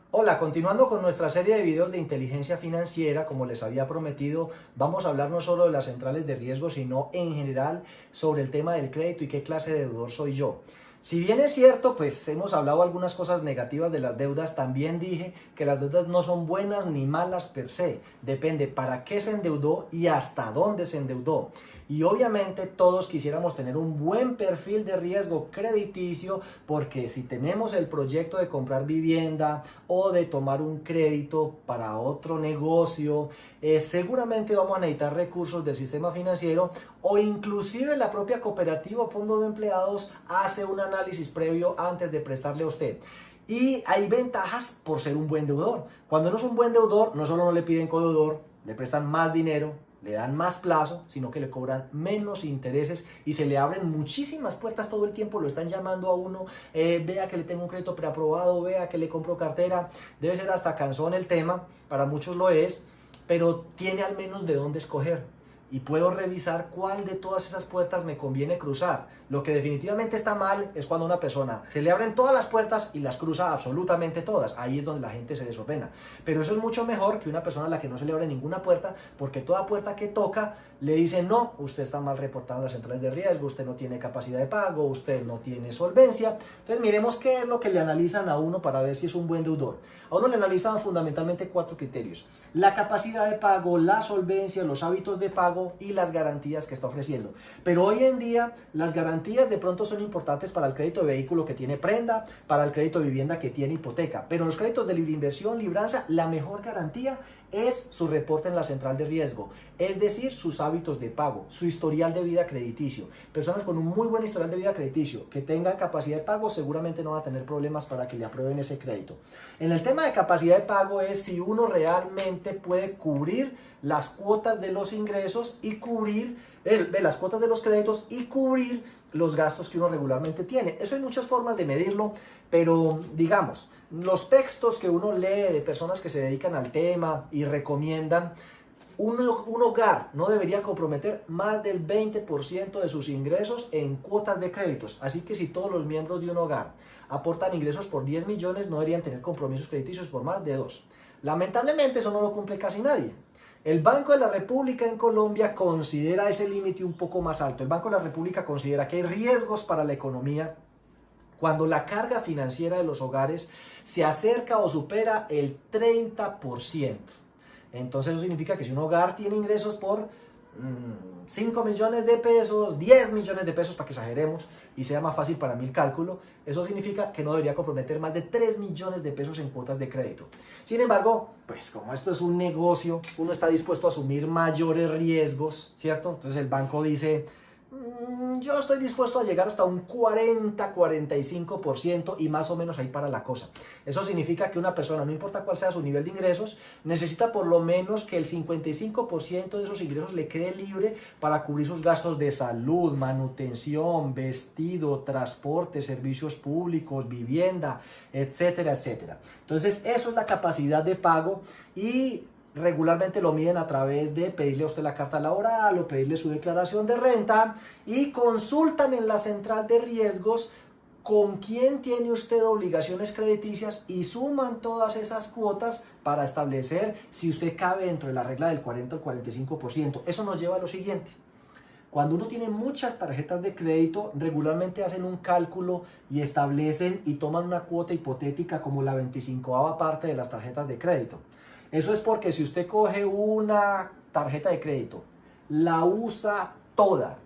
Hola, continuando con nuestra serie de videos de inteligencia financiera, como les había prometido, vamos a hablar no solo de las centrales de riesgo, sino en general sobre el tema del crédito y qué clase de deudor soy yo. Si bien es cierto, pues hemos hablado algunas cosas negativas de las deudas, también dije que las deudas no son buenas ni malas per se, depende para qué se endeudó y hasta dónde se endeudó. Y obviamente todos quisiéramos tener un buen perfil de riesgo crediticio, porque si tenemos el proyecto de comprar vivienda o de tomar un crédito para otro negocio, seguramente vamos a necesitar recursos del sistema financiero, o inclusive la propia cooperativa o fondo de empleados hace un análisis previo antes de prestarle a usted. Y hay ventajas por ser un buen deudor. Cuando uno es un buen deudor, no solo no le piden codeudor, le prestan más dinero, le dan más plazo, sino que le cobran menos intereses y se le abren muchísimas puertas todo el tiempo. Lo están llamando a uno, vea que le tengo un crédito preaprobado, vea que le compro cartera. Debe ser hasta cansón el tema, para muchos lo es, pero tiene al menos de dónde escoger y puedo revisar cuál de todas esas puertas me conviene cruzar. Lo que definitivamente está mal es cuando a una persona se le abren todas las puertas y las cruza absolutamente todas. Ahí es donde la gente se desordena. Pero eso es mucho mejor que una persona a la que no se le abre ninguna puerta, porque toda puerta que toca le dicen: no, usted está mal reportado en las centrales de riesgo, usted no tiene capacidad de pago, usted no tiene solvencia. Entonces miremos qué es lo que le analizan a uno para ver si es un buen deudor. A uno le analizan fundamentalmente 4 criterios: la capacidad de pago, la solvencia, los hábitos de pago y las garantías que está ofreciendo. Pero hoy en día las garantías de pronto son importantes para el crédito de vehículo que tiene prenda, para el crédito de vivienda que tiene hipoteca, pero en los créditos de libre inversión, libranza, la mejor garantía es su reporte en la central de riesgo, es decir, sus hábitos de pago, su historial de vida crediticio. Personas con un muy buen historial de vida crediticio que tengan capacidad de pago seguramente no van a tener problemas para que le aprueben ese crédito. En el tema de capacidad de pago es si uno realmente puede cubrir las cuotas de los ingresos y cubrir las cuotas de los créditos y cubrir los gastos que uno regularmente tiene. Eso hay muchas formas de medirlo, pero digamos, los textos que uno lee de personas que se dedican al tema y recomiendan, un hogar no debería comprometer más del 20% de sus ingresos en cuotas de créditos. Así que si todos los miembros de un hogar aportan ingresos por 10 millones, no deberían tener compromisos crediticios por más de 2. Lamentablemente eso no lo cumple casi nadie. El Banco de la República en Colombia considera ese límite un poco más alto. El Banco de la República considera que hay riesgos para la economía cuando la carga financiera de los hogares se acerca o supera el 30%. Entonces eso significa que si un hogar tiene ingresos por 5 millones de pesos, 10 millones de pesos, para que exageremos y sea más fácil para mí el cálculo, eso significa que no debería comprometer más de 3 millones de pesos en cuotas de crédito. Sin embargo, pues como esto es un negocio, uno está dispuesto a asumir mayores riesgos, ¿cierto? Entonces el banco dice: yo estoy dispuesto a llegar hasta un 40-45% y más o menos ahí para la cosa. Eso significa que una persona, no importa cuál sea su nivel de ingresos, necesita por lo menos que el 55% de esos ingresos le quede libre para cubrir sus gastos de salud, manutención, vestido, transporte, servicios públicos, vivienda, etcétera, etcétera. Entonces eso es la capacidad de pago y regularmente lo miden a través de pedirle a usted la carta laboral o pedirle su declaración de renta, y consultan en la central de riesgos con quién tiene usted obligaciones crediticias y suman todas esas cuotas para establecer si usted cabe dentro de la regla del 40 o 45%. Eso nos lleva a lo siguiente: cuando uno tiene muchas tarjetas de crédito, regularmente hacen un cálculo y establecen y toman una cuota hipotética como la 25ª parte de las tarjetas de crédito. Eso es porque si usted coge una tarjeta de crédito, la usa toda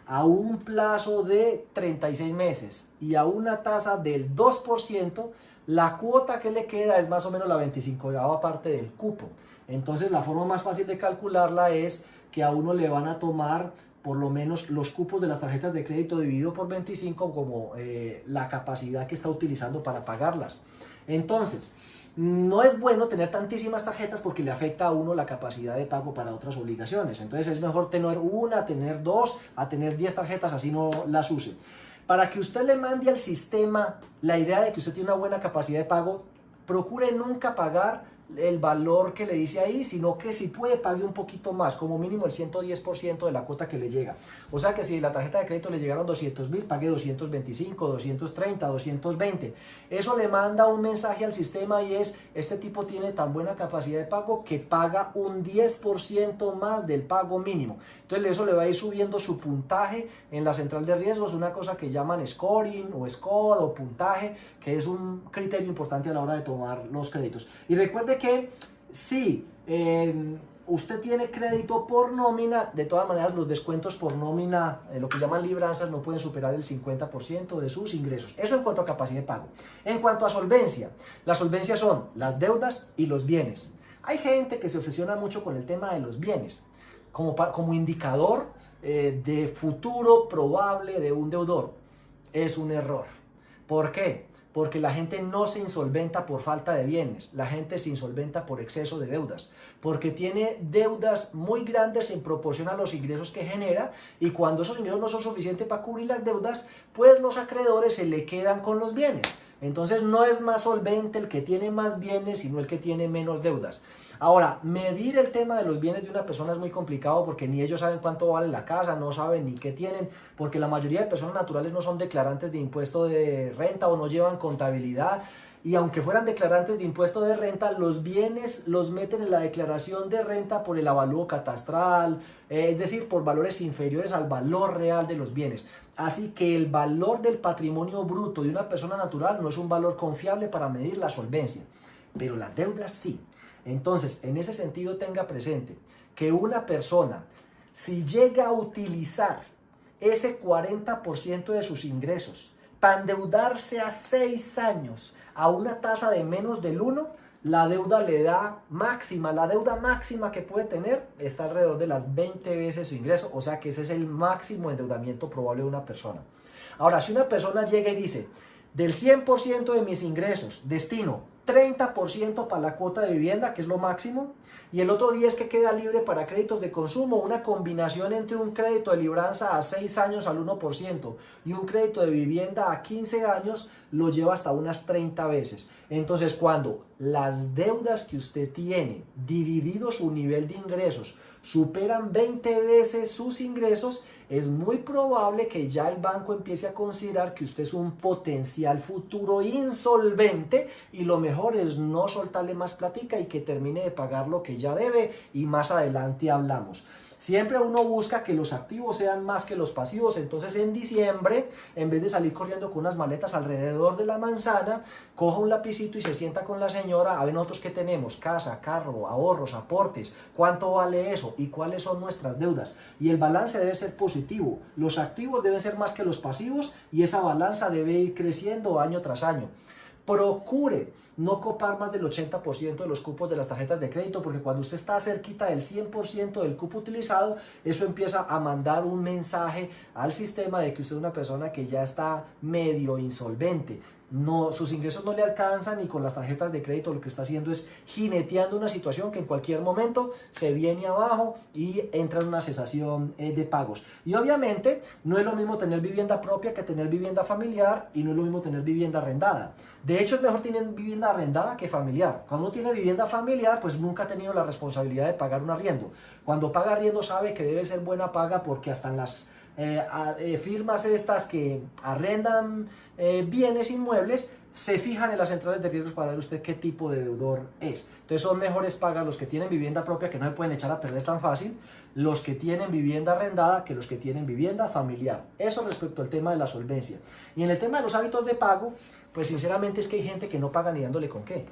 a un plazo de 36 meses y a una tasa del 2%, la cuota que le queda es más o menos la 25ª parte del cupo. Entonces la forma más fácil de calcularla es que a uno le van a tomar por lo menos los cupos de las tarjetas de crédito dividido por 25 como la capacidad que está utilizando para pagarlas. Entonces, no es bueno tener tantísimas tarjetas porque le afecta a uno la capacidad de pago para otras obligaciones. Entonces es mejor tener una, tener 2, a tener 10 tarjetas, así no las use. Para que usted le mande al sistema la idea de que usted tiene una buena capacidad de pago, procure nunca pagar el valor que le dice ahí, sino que si puede pague un poquito más, como mínimo el 110% de la cuota que le llega. O sea que si la tarjeta de crédito le llegaron 200.000, pague 225, 230, 220. Eso le manda un mensaje al sistema y es, este tipo tiene tan buena capacidad de pago que paga un 10% más del pago mínimo. Entonces eso le va a ir subiendo su puntaje en la central de riesgos, una cosa que llaman scoring o score o puntaje, que es un criterio importante a la hora de tomar los créditos. Y recuerde que si usted tiene crédito por nómina, de todas maneras los descuentos por nómina, lo que llaman libranzas, no pueden superar el 50% de sus ingresos. Eso en cuanto a capacidad de pago. En cuanto a solvencia, las solvencias son las deudas y los bienes. Hay gente que se obsesiona mucho con el tema de los bienes, como indicador de futuro probable de un deudor. Es un error. ¿Por qué? Porque la gente no se insolventa por falta de bienes, la gente se insolventa por exceso de deudas, porque tiene deudas muy grandes en proporción a los ingresos que genera, y cuando esos ingresos no son suficientes para cubrir las deudas, pues los acreedores se le quedan con los bienes. Entonces no es más solvente el que tiene más bienes, sino el que tiene menos deudas. Ahora, medir el tema de los bienes de una persona es muy complicado porque ni ellos saben cuánto vale la casa, no saben ni qué tienen, porque la mayoría de personas naturales no son declarantes de impuesto de renta o no llevan contabilidad. Y aunque fueran declarantes de impuesto de renta, los bienes los meten en la declaración de renta por el avalúo catastral, es decir, por valores inferiores al valor real de los bienes. Así que el valor del patrimonio bruto de una persona natural no es un valor confiable para medir la solvencia, pero las deudas sí. Entonces, en ese sentido, tenga presente que una persona, si llega a utilizar ese 40% de sus ingresos para endeudarse a 6 años a una tasa de menos del 1, la deuda le da máxima, la deuda máxima que puede tener está alrededor de las 20 veces su ingreso, o sea que ese es el máximo endeudamiento probable de una persona. Ahora, si una persona llega y dice, del 100% de mis ingresos, destino 30% para la cuota de vivienda, que es lo máximo, y el otro 10% que queda libre para créditos de consumo, una combinación entre un crédito de libranza a 6 años al 1% y un crédito de vivienda a 15 años, lo lleva hasta unas 30 veces. Entonces, cuando las deudas que usted tiene, dividido su nivel de ingresos, superan 20 veces sus ingresos, es muy probable que ya el banco empiece a considerar que usted es un potencial futuro insolvente y lo mejor es no soltarle más platica y que termine de pagar lo que ya debe y más adelante hablamos. Siempre uno busca que los activos sean más que los pasivos, entonces en diciembre, en vez de salir corriendo con unas maletas alrededor de la manzana, coja un lapicito y se sienta con la señora, a ver nosotros qué tenemos, casa, carro, ahorros, aportes, cuánto vale eso y cuáles son nuestras deudas. Y el balance debe ser positivo, los activos deben ser más que los pasivos y esa balanza debe ir creciendo año tras año. Procure no copar más del 80% de los cupos de las tarjetas de crédito, porque cuando usted está cerquita del 100% del cupo utilizado, eso empieza a mandar un mensaje al sistema de que usted es una persona que ya está medio insolvente. No, sus ingresos no le alcanzan y con las tarjetas de crédito lo que está haciendo es jineteando una situación que en cualquier momento se viene abajo y entra en una cesación de pagos. Y obviamente no es lo mismo tener vivienda propia que tener vivienda familiar y no es lo mismo tener vivienda arrendada. De hecho es mejor tener vivienda arrendada que familiar. Cuando uno tiene vivienda familiar pues nunca ha tenido la responsabilidad de pagar un arriendo. Cuando paga arriendo sabe que debe ser buena paga porque hasta en las firmas estas que arrendan bienes inmuebles se fijan en las centrales de riesgos para ver usted qué tipo de deudor es. Entonces son mejores pagas los que tienen vivienda propia, que no se pueden echar a perder tan fácil, los que tienen vivienda arrendada que los que tienen vivienda familiar. Eso respecto al tema de la solvencia. Y en el tema de los hábitos de pago, pues sinceramente es que hay gente que no paga ni dándole con qué.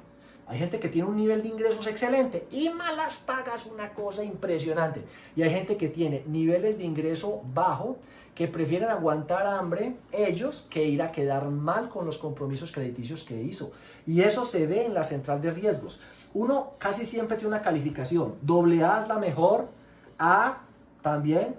Hay gente que tiene un nivel de ingresos excelente y malas pagas, una cosa impresionante. Y hay gente que tiene niveles de ingreso bajo, que prefieren aguantar hambre ellos que ir a quedar mal con los compromisos crediticios que hizo. Y eso se ve en la central de riesgos. Uno casi siempre tiene una calificación. AA es la mejor, A también,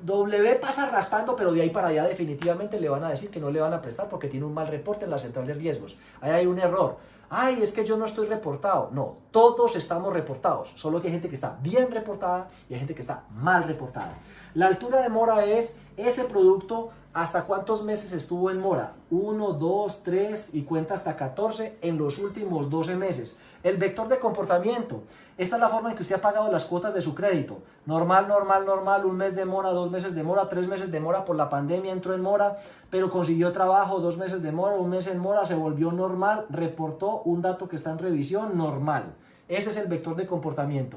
W pasa raspando, pero de ahí para allá definitivamente le van a decir que no le van a prestar porque tiene un mal reporte en la central de riesgos. Ahí hay un error. Ay, es que yo no estoy reportado. No, todos estamos reportados, solo que hay gente que está bien reportada y hay gente que está mal reportada. La altura de mora es ese producto ¿Hasta cuántos meses estuvo en mora? 1, 2, 3 y cuenta hasta 14 en los últimos 12 meses. El vector de comportamiento. Esta es la forma en que usted ha pagado las cuotas de su crédito. Normal, normal, normal, 1 mes de mora, 2 meses de mora, 3 meses de mora, por la pandemia entró en mora, pero consiguió trabajo, 2 meses de mora, 1 mes en mora, se volvió normal, reportó un dato que está en revisión, normal. Ese es el vector de comportamiento.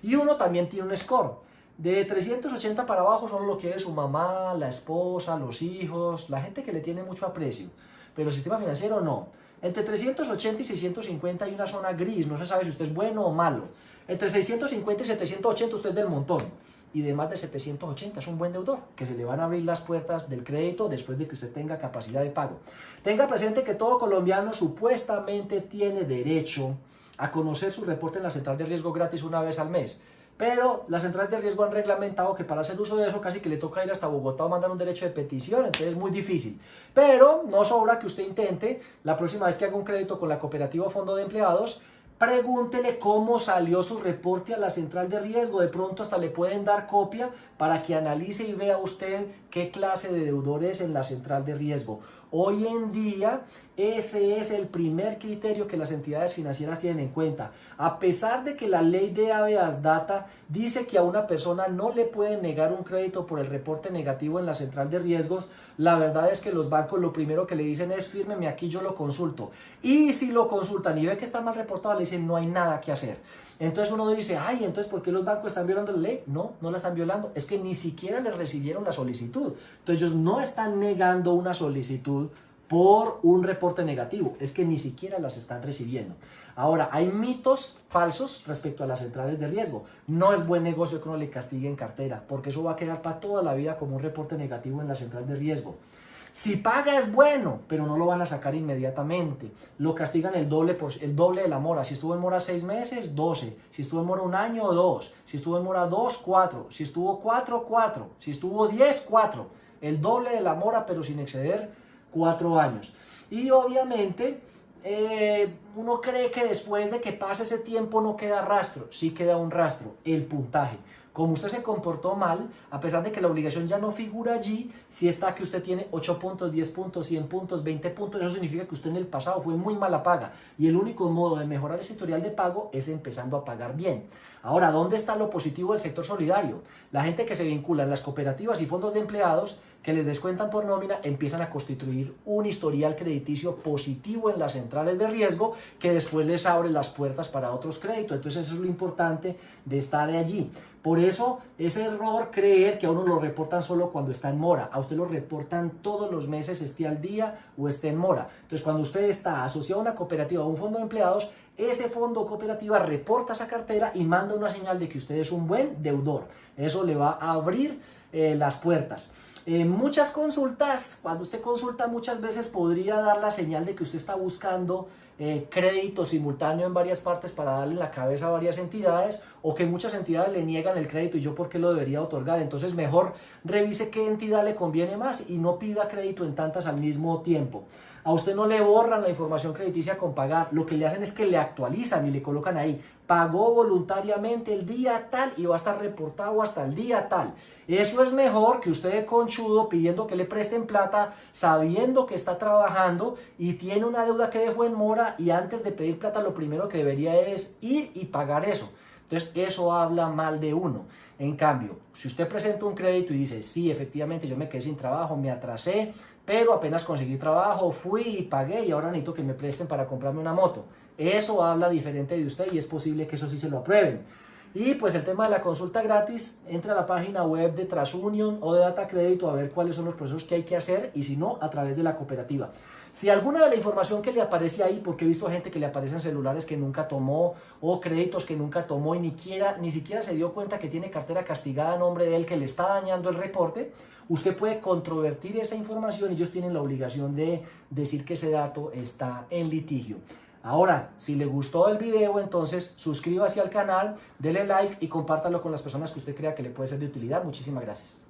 Y uno también tiene un score. De 380 para abajo solo lo quiere su mamá, la esposa, los hijos, la gente que le tiene mucho aprecio. Pero el sistema financiero no. Entre 380 y 650 hay una zona gris, no se sabe si usted es bueno o malo. Entre 650 y 780 usted es del montón. Y de más de 780 es un buen deudor, que se le van a abrir las puertas del crédito después de que usted tenga capacidad de pago. Tenga presente que todo colombiano supuestamente tiene derecho a conocer su reporte en la central de riesgo gratis una vez al mes. Pero las centrales de riesgo han reglamentado que para hacer uso de eso casi que le toca ir hasta Bogotá o mandar un derecho de petición, entonces es muy difícil. Pero no sobra que usted intente, la próxima vez que haga un crédito con la cooperativa o fondo de empleados, pregúntele cómo salió su reporte a la central de riesgo, de pronto hasta le pueden dar copia para que analice y vea usted qué clase de deudor es en la central de riesgo. Hoy en día ese es el primer criterio que las entidades financieras tienen en cuenta. A pesar de que la ley de habeas data dice que a una persona no le pueden negar un crédito por el reporte negativo en la central de riesgos, la verdad es que los bancos lo primero que le dicen es fírmeme aquí, yo lo consulto. Y si lo consultan y ve que está mal reportado, le dicen no hay nada que hacer. Entonces uno dice, ay, entonces ¿por qué los bancos están violando la ley? No, no la están violando, es que ni siquiera les recibieron la solicitud. Entonces ellos no están negando una solicitud por un reporte negativo, es que ni siquiera las están recibiendo. Ahora, hay mitos falsos respecto a las centrales de riesgo. No es buen negocio que uno le castigue en cartera, porque eso va a quedar para toda la vida como un reporte negativo en la central de riesgo. Si paga es bueno, pero no lo van a sacar inmediatamente. Lo castigan el doble de la mora. Si estuvo en mora 6 meses, 12. Si estuvo en mora 1 año, 2. Si estuvo en mora 2, 4. Si estuvo 4, 4. Si estuvo 10, 4. El doble de la mora, pero sin exceder 4 años. Y obviamente uno cree que después de que pase ese tiempo no queda rastro. Sí queda un rastro, el puntaje. Como usted se comportó mal, a pesar de que la obligación ya no figura allí, si está que usted tiene 8 puntos, 10 puntos, 100 puntos, 20 puntos, eso significa que usted en el pasado fue muy mala paga. Y el único modo de mejorar ese historial de pago es empezando a pagar bien. Ahora, ¿dónde está lo positivo del sector solidario? La gente que se vincula en las cooperativas y fondos de empleados, que les descuentan por nómina, empiezan a constituir un historial crediticio positivo en las centrales de riesgo que después les abre las puertas para otros créditos. Entonces eso es lo importante de estar allí. Por eso es error creer que a uno lo reportan solo cuando está en mora. A usted lo reportan todos los meses, esté al día o esté en mora. Entonces cuando usted está asociado a una cooperativa o a un fondo de empleados, ese fondo o cooperativa reporta esa cartera y manda una señal de que usted es un buen deudor. Eso le va a abrir las puertas. Muchas consultas, cuando usted consulta muchas veces podría dar la señal de que usted está buscando crédito simultáneo en varias partes para darle la cabeza a varias entidades, o que muchas entidades le niegan el crédito y yo por qué lo debería otorgar. Entonces mejor revise qué entidad le conviene más y no pida crédito en tantas al mismo tiempo. A usted no le borran la información crediticia con pagar, lo que le hacen es que le actualizan y le colocan ahí, pagó voluntariamente el día tal y va a estar reportado hasta el día tal. Eso es mejor que usted de conchudo pidiendo que le presten plata, sabiendo que está trabajando y tiene una deuda que dejó en mora, y antes de pedir plata lo primero que debería es ir y pagar eso. Entonces eso habla mal de uno. En cambio, si usted presenta un crédito y dice, sí, efectivamente yo me quedé sin trabajo, me atrasé, pero apenas conseguí trabajo, fui y pagué y ahora necesito que me presten para comprarme una moto. Eso habla diferente de usted y es posible que eso sí se lo aprueben. Y pues el tema de la consulta gratis, entra a la página web de TransUnion o de Data Crédito a ver cuáles son los procesos que hay que hacer, y si no, a través de la cooperativa. Si alguna de la información que le aparece ahí, porque he visto a gente que le aparecen celulares que nunca tomó o créditos que nunca tomó y ni siquiera se dio cuenta que tiene cartera castigada a nombre de él, que le está dañando el reporte, usted puede controvertir esa información y ellos tienen la obligación de decir que ese dato está en litigio. Ahora, si le gustó el video, entonces suscríbase al canal, dele like y compártalo con las personas que usted crea que le puede ser de utilidad. Muchísimas gracias.